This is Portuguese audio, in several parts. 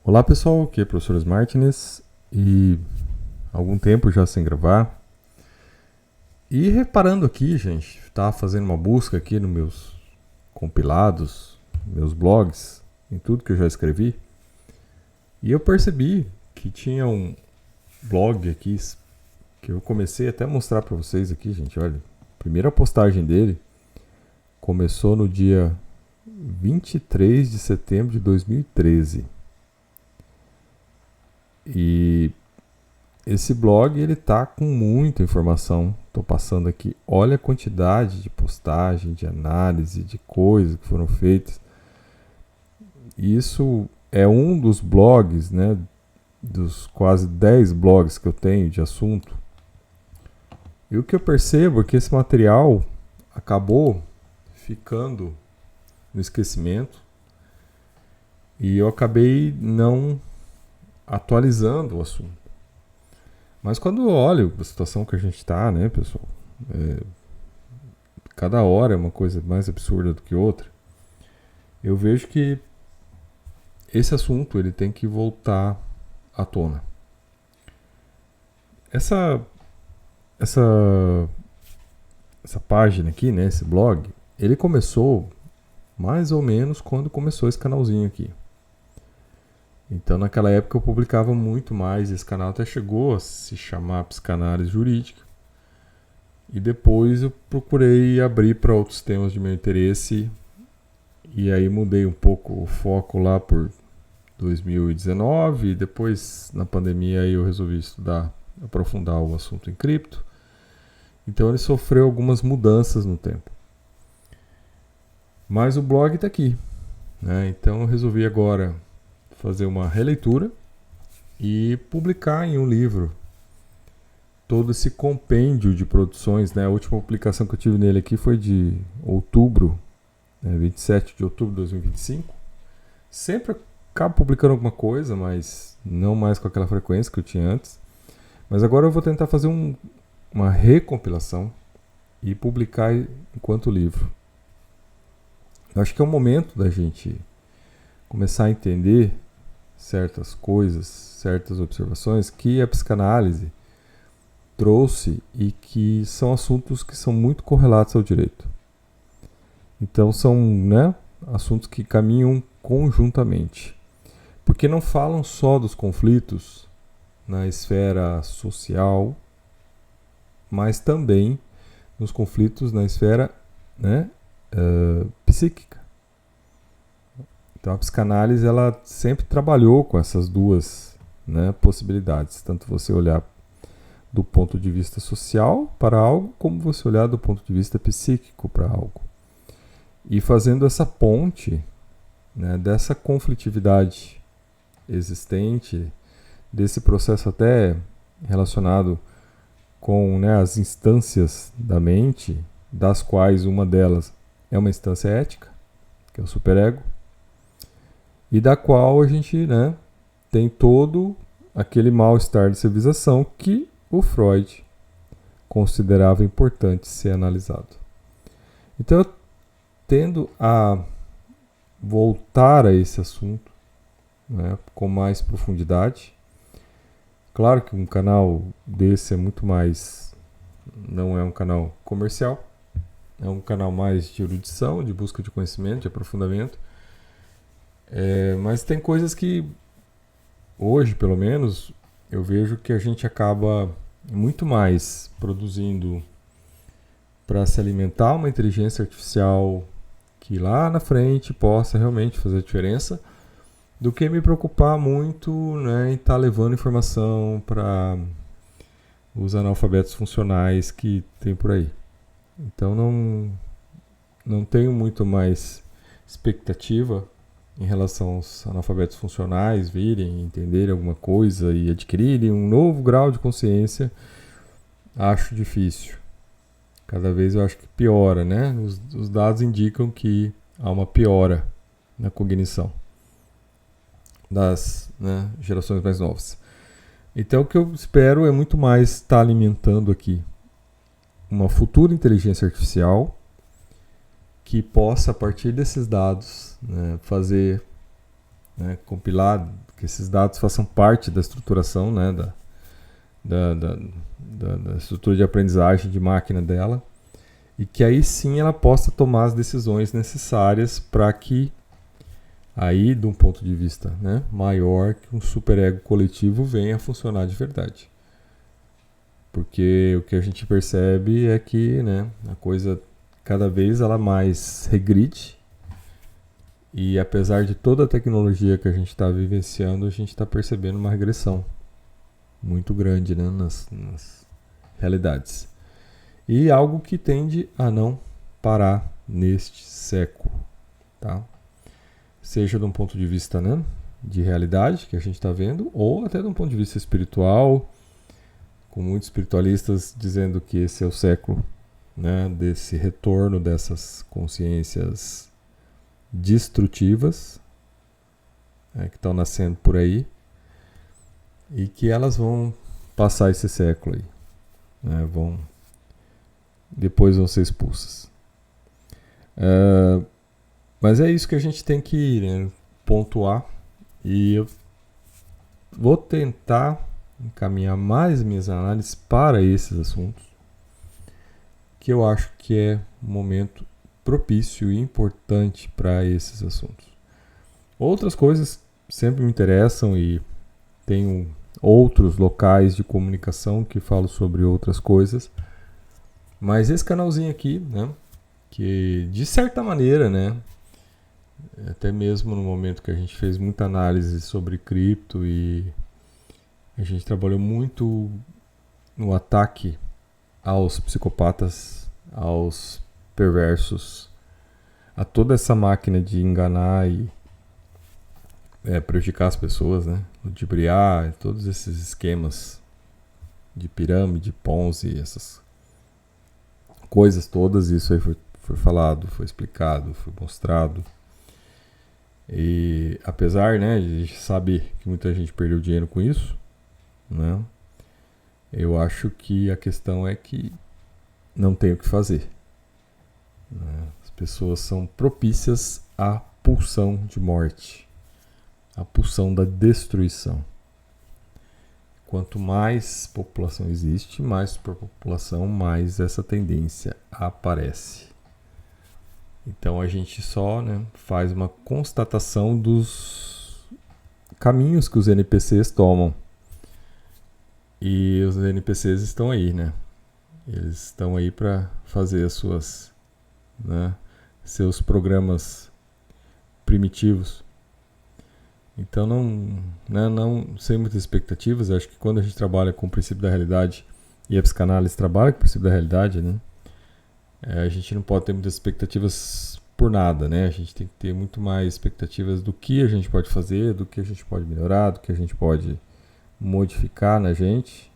Olá pessoal, aqui é o professor Martins e há algum tempo já sem gravar. E reparando aqui, gente, estava fazendo uma busca aqui nos meus compilados, meus blogs, em tudo que eu já escrevi. E eu percebi que tinha um blog aqui que eu comecei até a mostrar para vocês aqui, gente. Olha, a primeira postagem dele começou no dia 23 de setembro de 2013. E esse blog ele tá com muita informação. Estou passando aqui. Olha a quantidade de postagem, de análise, de coisas que foram feitas. Isso é um dos blogs, né, dos quase 10 blogs que eu tenho de assunto. E o que eu percebo é que esse material acabou ficando no esquecimento e eu acabei não atualizando o assunto. Mas quando eu olho a situação que a gente está, né, pessoal, cada hora é uma coisa mais absurda do que outra, eu vejo que esse assunto ele tem que voltar à tona. Essa página aqui, né, esse blog, ele começou mais ou menos quando começou esse canalzinho aqui. Então naquela época eu publicava muito mais, esse canal até chegou a se chamar Psicanálise Jurídica. E depois eu procurei abrir para outros temas de meu interesse. E aí mudei um pouco o foco lá por 2019. E depois, na pandemia, eu resolvi aprofundar o assunto em cripto. Então ele sofreu algumas mudanças no tempo. Mas o blog está aqui, né? Então eu resolvi agora fazer uma releitura e publicar em um livro todo esse compêndio de produções, né? A última publicação que eu tive nele aqui foi de outubro, 27 de outubro de 2025. Sempre acabo publicando alguma coisa, mas não mais com aquela frequência que eu tinha antes. Mas agora eu vou tentar fazer uma recompilação e publicar enquanto livro. Eu acho que é o momento da gente começar a entender certas coisas, certas observações que a psicanálise trouxe e que são assuntos que são muito correlatos ao direito. Então são, né, assuntos que caminham conjuntamente. Porque não falam só dos conflitos na esfera social, mas também nos conflitos na esfera, né, psíquica. Então a psicanálise ela sempre trabalhou com essas duas, né, possibilidades. Tanto você olhar do ponto de vista social para algo, como você olhar do ponto de vista psíquico para algo. E fazendo essa ponte, né, dessa conflitividade existente, desse processo até relacionado com, né, as instâncias da mente, das quais uma delas é uma instância ética, que é o superego, e da qual a gente, né, tem todo aquele mal-estar de civilização que o Freud considerava importante ser analisado. Então, eu tendo a voltar a esse assunto, né, com mais profundidade. Claro que um canal desse é muito mais... não é um canal comercial, é um canal mais de erudição, de busca de conhecimento, de aprofundamento. Mas tem coisas que, hoje pelo menos, eu vejo que a gente acaba muito mais produzindo para se alimentar uma inteligência artificial que lá na frente possa realmente fazer a diferença, do que me preocupar muito, né, em estar levando informação para os analfabetos funcionais que tem por aí. Então não tenho muito mais expectativa em relação aos analfabetos funcionais virem, entenderem alguma coisa e adquirirem um novo grau de consciência. Acho difícil. Cada vez eu acho que piora, né? Os dados indicam que há uma piora na cognição das, né, gerações mais novas. Então o que eu espero é muito mais estar alimentando aqui uma futura inteligência artificial que possa, a partir desses dados, né, fazer, né, compilar que esses dados façam parte da estruturação, né, da estrutura de aprendizagem de máquina dela, e que aí sim ela possa tomar as decisões necessárias para que aí, de um ponto de vista, né, maior, que um superego coletivo venha a funcionar de verdade. Porque o que a gente percebe é que, né, a coisa cada vez ela mais regride, e apesar de toda a tecnologia que a gente está vivenciando, a gente está percebendo uma regressão muito grande, né, nas realidades. E algo que tende a não parar neste século, tá? Seja de um ponto de vista, né, de realidade que a gente está vendo, ou até de um ponto de vista espiritual, com muitos espiritualistas dizendo que esse é o século, né, desse retorno dessas consciências destrutivas, né, que estão nascendo por aí, e que elas vão passar esse século aí, né, depois vão ser expulsas. Mas é isso que a gente tem que, né, pontuar, e eu vou tentar encaminhar mais minhas análises para esses assuntos, que eu acho que é um momento propício e importante para esses assuntos. Outras coisas sempre me interessam, e tenho outros locais de comunicação que falo sobre outras coisas, mas esse canalzinho aqui, né, que de certa maneira, né, até mesmo no momento que a gente fez muita análise sobre cripto e a gente trabalhou muito no ataque aos psicopatas, aos perversos, a toda essa máquina de enganar e prejudicar as pessoas, né? Ludibriar, todos esses esquemas de pirâmide, Ponzi, essas coisas todas, isso aí foi falado, foi explicado, foi mostrado. E apesar, né, de a gente saber que muita gente perdeu dinheiro com isso, né? Eu acho que a questão é que não tem o que fazer, né? As pessoas são propícias à pulsão de morte, à pulsão da destruição. Quanto mais população existe, mais por população, mais essa tendência aparece. Então a gente só, né, faz uma constatação dos caminhos que os NPCs tomam. E os NPCs estão aí, né? Eles estão aí para fazer seus programas primitivos. Então não sem muitas expectativas. Acho que quando a gente trabalha com o princípio da realidade, e a psicanálise trabalha com o princípio da realidade, né? A gente não pode ter muitas expectativas por nada, né? A gente tem que ter muito mais expectativas do que a gente pode fazer, do que a gente pode melhorar, do que a gente pode modificar na gente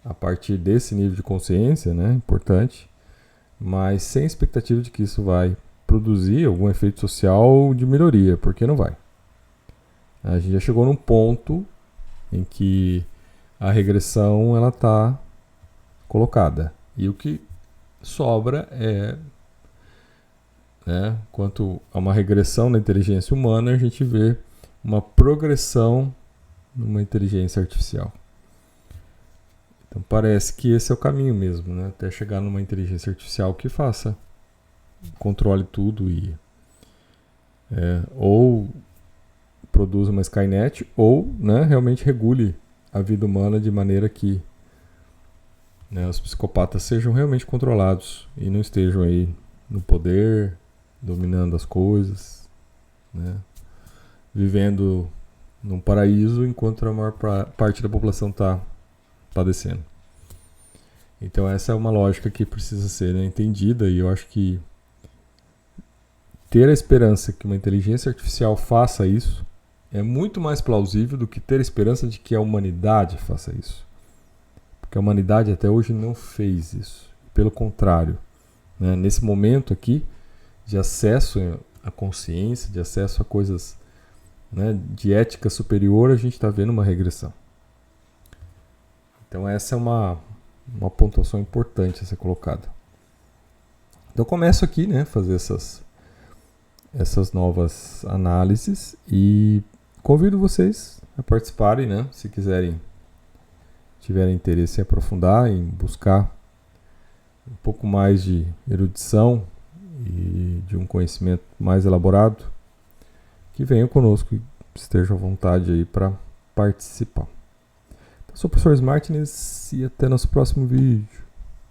a partir desse nível de consciência, né? Importante, mas sem expectativa de que isso vai produzir algum efeito social de melhoria, porque não vai. A gente já chegou num ponto em que a regressão ela está colocada, e o que sobra é, né, quanto a uma regressão na inteligência humana, a gente vê uma progressão numa inteligência artificial. Então parece que esse é o caminho mesmo, né? Até chegar numa inteligência artificial que controle tudo e ou produza uma Skynet, ou, né, realmente regule a vida humana de maneira que, né, os psicopatas sejam realmente controlados e não estejam aí no poder, dominando as coisas, né, vivendo num paraíso enquanto a maior parte da população está padecendo. Então essa é uma lógica que precisa ser, né, entendida, e eu acho que ter a esperança que uma inteligência artificial faça isso é muito mais plausível do que ter a esperança de que a humanidade faça isso. Porque a humanidade até hoje não fez isso. Pelo contrário, né, nesse momento aqui de acesso à consciência, de acesso a coisas, né, de ética superior, a gente está vendo uma regressão. Então essa é uma pontuação importante a ser colocada. Então eu começo aqui, né, fazer essas novas análises, e convido vocês a participarem, né? Se tiverem interesse em aprofundar, em buscar um pouco mais de erudição e de um conhecimento mais elaborado, que venham conosco e estejam à vontade aí para participar. Então, sou o professor Martins e até nosso próximo vídeo.